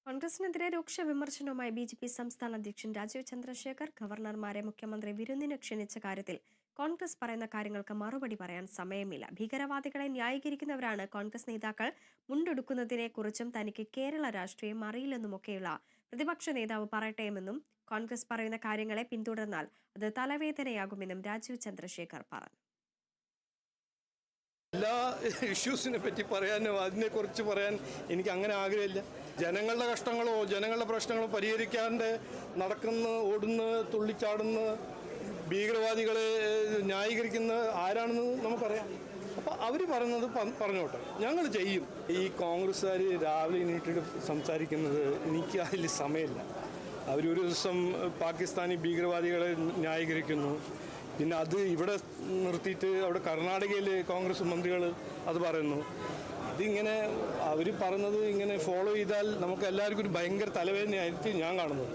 കോൺഗ്രസിനെതിരെ രൂക്ഷ വിമർശനവുമായി ബി.ജെ.പി സംസ്ഥാന അധ്യക്ഷൻ രാജീവ് ചന്ദ്രശേഖർ ഗവർണർമാരെ മുഖ്യമന്ത്രി വിരുന്നിന് ക്ഷണിച്ച കാര്യത്തിൽ കോൺഗ്രസ് പറയുന്ന കാര്യങ്ങൾക്ക് മറുപടി പറയാൻ സമയമില്ല. ഭീകരവാദികളെ ന്യായീകരിക്കുന്നവരാണ് കോൺഗ്രസ് നേതാക്കൾ. മുണ്ടെടുക്കുന്നതിനെക്കുറിച്ചും തനിക്ക് കേരള രാഷ്ട്രീയം അറിയില്ലെന്നുമൊക്കെയുള്ള പ്രതിപക്ഷ നേതാവ് പറയട്ടെയെന്നും കോൺഗ്രസ് പറയുന്ന കാര്യങ്ങളെ പിന്തുടർന്നാൽ അത് തലവേദനയാകുമെന്നും രാജീവ് ചന്ദ്രശേഖർ പറഞ്ഞു. എല്ലാ ഇഷ്യൂസിനെ പറ്റി പറയാനും അതിനെക്കുറിച്ച് പറയാൻ എനിക്ക് അങ്ങനെ ആഗ്രഹമില്ല. ജനങ്ങളുടെ കഷ്ടങ്ങളോ ജനങ്ങളുടെ പ്രശ്നങ്ങളോ പരിഹരിക്കാണ്ട് നടക്കുന്ന ഓടുന്ന തുള്ളിച്ചാടുന്ന ഭീകരവാദികളെ ന്യായീകരിക്കുന്ന ആരാണെന്ന് നമുക്കറിയാം. അപ്പോൾ അവർ പറയുന്നത് പറഞ്ഞോട്ടെ, ഞങ്ങൾ ചെയ്യും. ഈ കോൺഗ്രസ്സുകാർ രാവിലെ എണീറ്റിട്ട് സംസാരിക്കുന്നത് എനിക്ക് അതിൽ സമയമില്ല. അവരൊരു ദിവസം പാകിസ്ഥാനി ഭീകരവാദികളെ ന്യായീകരിക്കുന്നു, പിന്നെ അത് ഇവിടെ നിർത്തിയിട്ട് അവിടെ കർണാടകയിൽ കോൺഗ്രസ് മന്ത്രികൾ അത് പറയുന്നു. ഇതിങ്ങനെ അവർ പറയുന്നത് ഇങ്ങനെ ഫോളോ ചെയ്താൽ നമുക്ക് എല്ലാവർക്കും ഒരു ഭയങ്കര തലവേദനയായിരിക്കും ഞാൻ കാണുന്നത്.